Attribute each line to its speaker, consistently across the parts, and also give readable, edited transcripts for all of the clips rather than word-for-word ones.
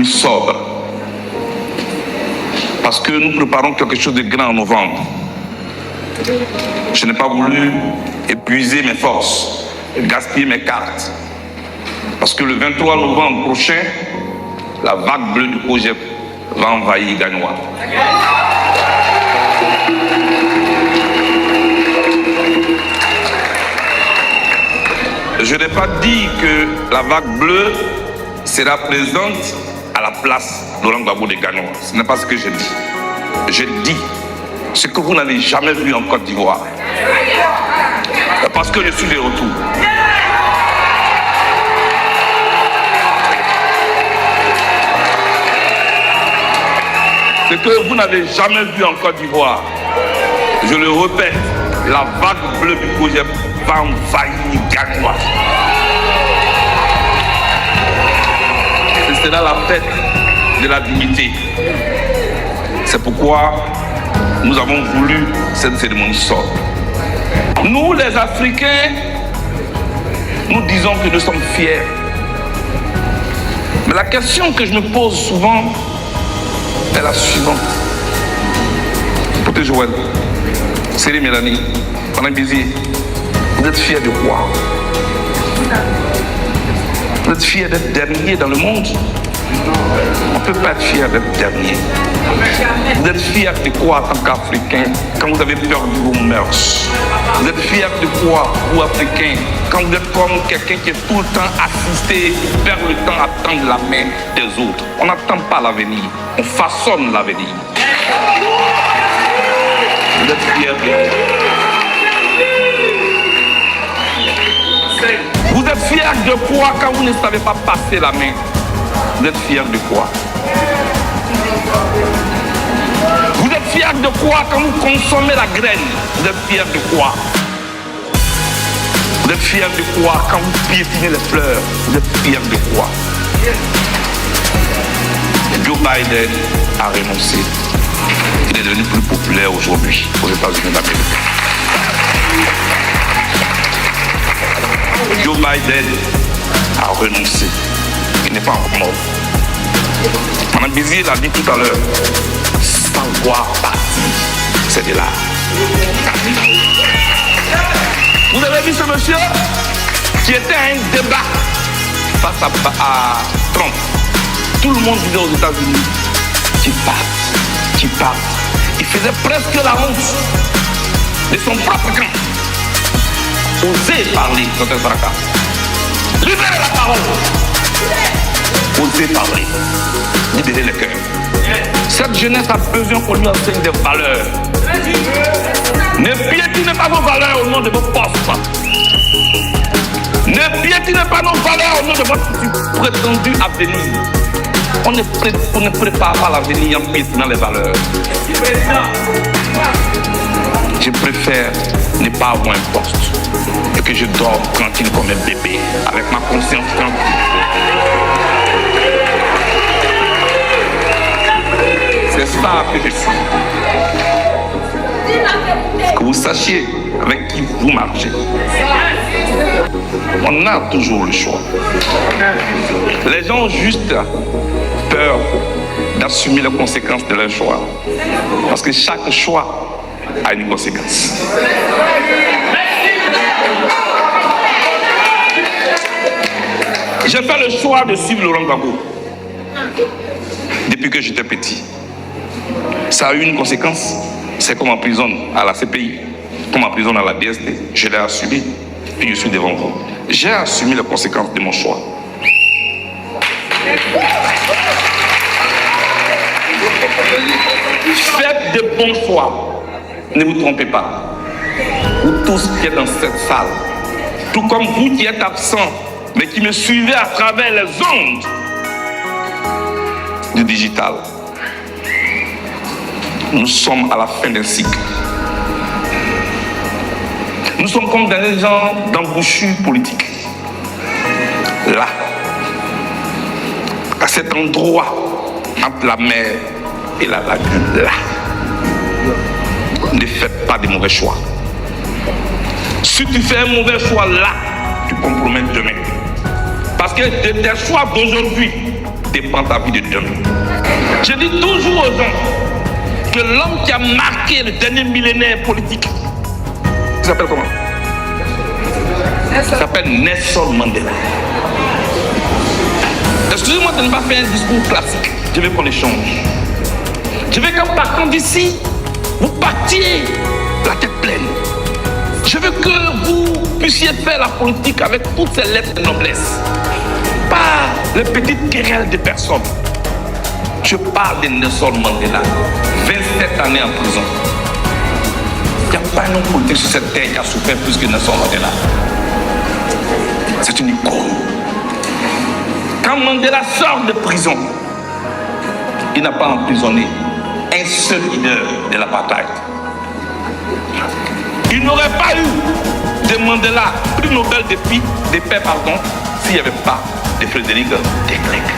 Speaker 1: plus sobre. Parce que nous préparons quelque chose de grand en novembre. Je n'ai pas voulu épuiser mes forces, gaspiller mes cartes. Parce que le 23 novembre prochain, la vague bleue du projet va envahir Gagnois. Je n'ai pas dit que la vague bleue sera présente à la place de Laurent Gbagbo des Gagnois. Ce n'est pas ce que j'ai dit. J'ai dit ce que vous n'avez jamais vu en Côte d'Ivoire. Parce que je suis de retour. Ce que vous n'avez jamais vu en Côte d'Ivoire, je le répète, la vague bleue du projet va envahir Gagnois. C'est là la fête de la dignité. C'est pourquoi nous avons voulu cette cérémonie sobre. Nous, les Africains, nous disons que nous sommes fiers. Mais la question que je me pose souvent est la suivante. Écoutez Joël, Céline Mélanie, Madame Bézier, vous êtes fiers de quoi? Vous êtes fiers d'être dernier dans le monde? On ne peut pas être fier d'être dernier. Vous êtes fiers de quoi en tant qu'Africain quand vous avez perdu vos mœurs? Vous êtes fiers de quoi, vous Africains, quand vous êtes comme quelqu'un qui est tout le temps assisté, perd le temps à tendre la main des autres? On n'attend pas l'avenir, on façonne l'avenir. Vous êtes fiers de quoi? Vous êtes fiers de quoi quand vous ne savez pas passer la main? Vous êtes fiers de quoi? Vous êtes fiers de quoi quand vous consommez la graine? Vous êtes fiers de quoi? Vous êtes fiers de quoi quand vous piétinez les fleurs? Vous êtes fiers de quoi? Joe Biden a renoncé. Il est devenu plus populaire aujourd'hui aux États-Unis d'Amérique. Joe Biden a renoncé. Il n'est pas encore mort. Madame Bézier l'a dit tout à l'heure. Savoir partir, c'est de là. Vous avez vu ce monsieur qui était à un débat face à Trump. Tout le monde disait aux États-Unis qu'il parte, qu'il parte. Il faisait presque la honte de son propre camp. Osez parler dans un fracas. Libérez la parole. Osez parler. Libérez les cœurs. Cette jeunesse a besoin qu'on lui enseigne des valeurs. Ne piétinez pas vos valeurs au nom de vos postes. Ne piétinez pas nos valeurs au nom de votre prétendu avenir. On ne prépare pas l'avenir en piétinant les valeurs. Je préfère ne pas avoir un poste et que je dors tranquille comme un bébé, avec ma conscience tranquille. C'est ça que je suis. Que vous sachiez avec qui vous marchez. On a toujours le choix. Les gens ont juste peur d'assumer les conséquences de leur choix. Parce que chaque choix a une conséquence. J'ai fait le choix de suivre Laurent Gbagbo depuis que j'étais petit. Ça a eu une conséquence. C'est qu'on m'emprisonne à la CPI, qu'on m'emprisonne à la DST. Je l'ai assumé et je suis devant vous. J'ai assumé les conséquences de mon choix. Faites de bons choix. Ne vous trompez pas. Vous tous qui êtes dans cette salle, tout comme vous qui êtes absents, mais qui me suivez à travers les ondes du digital. Nous sommes à la fin d'un cycle. Nous sommes comme dans des gens d'embouchure politique. Là, à cet endroit, entre la mer et la lagune, là. Ne faites pas de mauvais choix. Si tu fais un mauvais choix là, tu compromets demain. Parce que de tes choix d'aujourd'hui dépend ta vie de demain. Je dis toujours aux gens que l'homme qui a marqué le dernier millénaire politique, il s'appelle comment? Il s'appelle Nelson Mandela. Excusez-moi de ne pas faire un discours classique. Je veux qu'on échange. Je veux qu'en partant d'ici, vous partiez la tête pleine. Je veux que vous puissiez faire la politique avec toutes ces lettres de noblesse. Pas les petites querelles de personnes. Je parle de Nelson Mandela. 27 années en prison. Il n'y a pas un homme politique sur cette terre qui a souffert plus que Nelson Mandela. C'est une icône. Quand Mandela sort de prison, il n'a pas emprisonné un seul leader de l'apartheid. Il n'aurait pas eu de Mandela, prix Nobel de paix, s'il n'y avait pas de Frédéric de Klerk.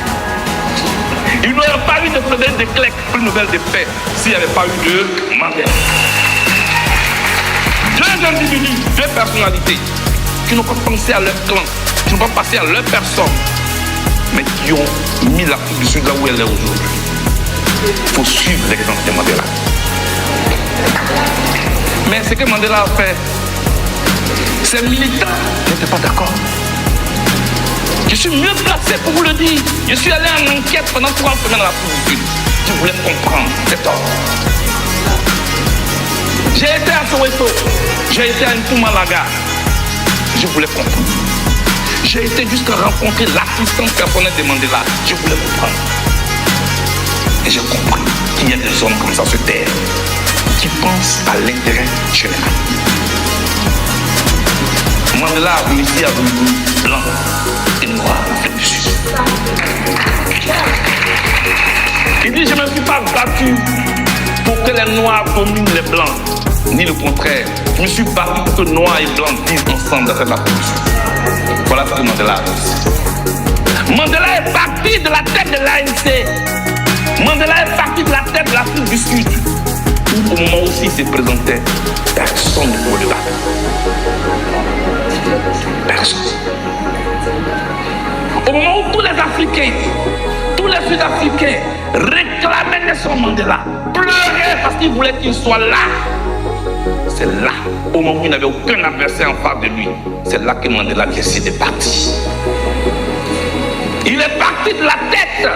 Speaker 1: Il n'aurait pas eu de Frédéric de Klerk, prix Nobel de paix, s'il n'y avait pas eu de Mandela. Deux individus, deux personnalités qui n'ont pas pensé à leur clan, qui n'ont pas pensé à leur personne, mais qui ont mis l'Afrique du Sud là où elle est aujourd'hui. Il faut suivre l'exemple de Mandela. Mais ce que Mandela a fait, ces militants n'étaient pas d'accord. Je suis mieux placé pour vous le dire. Je suis allé en enquête pendant 3 semaines à l'Afrique du Sud. Je voulais comprendre cet homme. J'ai été à Soweto, j'ai été à Ntumalaga. Je voulais comprendre. J'ai été jusqu'à rencontrer l'assistant personnel de Mandela. Je voulais comprendre. Et j'ai compris qu'il y a des hommes comme ça sur terre qui pensent à l'intérêt général. Mandela a réussi à réunir blanc et noir en Afrique du Sud. Il dit, je ne me suis pas battu pour que les noirs dominent les blancs, ni le contraire. Je me suis battu pour que noirs et blancs vivent ensemble dans cette Afrique du Sud. Voilà ce que Mandela a réussi. Mandela est parti de la tête de l'ANC. Mandela est parti de la tête de l'Afrique du Sud. Où au moment où il se présentait, personne ne pouvait le battre. Personne. Au moment où tous les Africains, tous les Sud-Africains réclamaient Nelson Mandela, pleuraient parce qu'ils voulaient qu'il soit là. C'est là, au moment où il n'avait aucun adversaire en face de lui, c'est là que Mandela décide de partir. Il est parti de la tête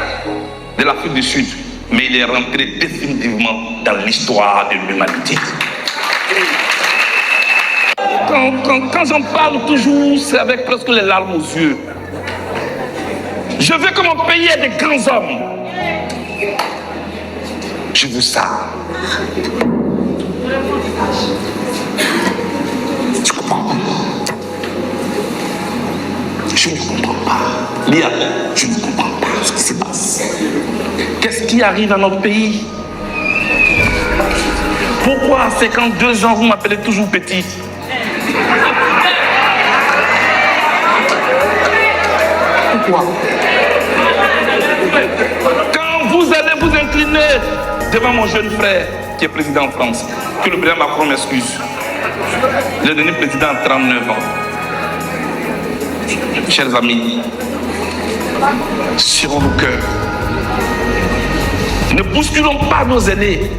Speaker 1: de l'Afrique du Sud, mais il est rentré définitivement dans l'histoire de l'humanité. Quand j'en parle toujours, c'est avec presque les larmes aux yeux. Je veux que mon pays ait des grands hommes. Je veux ça. Tu comprends? Je ne comprends pas. Lia, je ne comprends pas ce qui se passe. Qu'est-ce qui arrive à notre pays? Pourquoi à 52 ans, vous m'appelez toujours petit? Pourquoi? Quand vous allez vous incliner devant mon jeune frère qui est président en France, que le président Macron m'excuse. Le dernier président a 39 ans. Chers amis, serrons nos cœurs. Ne bousculons pas nos aînés.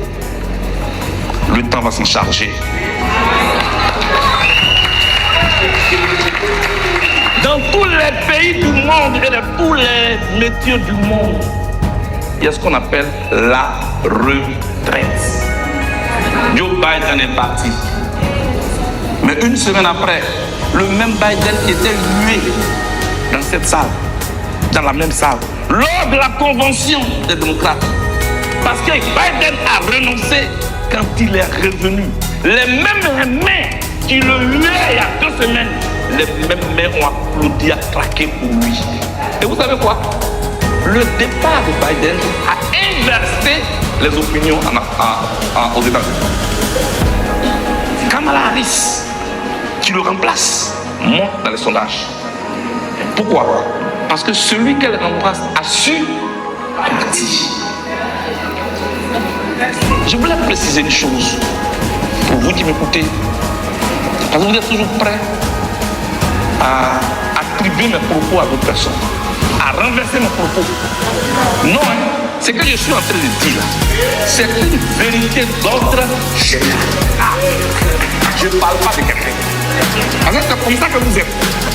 Speaker 1: Le temps va s'en charger. Dans tous les pays du monde et dans tous les métiers du monde, il y a ce qu'on appelle la retraite. Joe Biden est parti. Mais une semaine après, le même Biden qui était muet dans cette salle, dans la même salle, lors de la convention des démocrates, parce que Biden a renoncé quand il est revenu. Les mêmes mains qui le huaient il y a 2 semaines, les mêmes mains ont applaudi, a claqué pour lui. Et vous savez quoi? Le départ de Biden a inversé les opinions aux États-Unis. Kamala Harris, qui le remplace, monte dans les sondages. Pourquoi? Parce que celui qu'elle remplace a su partir. Je voulais préciser une chose pour vous qui m'écoutez. Parce que vous êtes toujours prêts à attribuer mes propos à d'autres personnes, à à renverser mon propos. Non, hein. Ce que je suis en train de dire là, c'est une vérité d'ordre général. Je ne parle pas de quelqu'un. Alors c'est comme ça que vous êtes.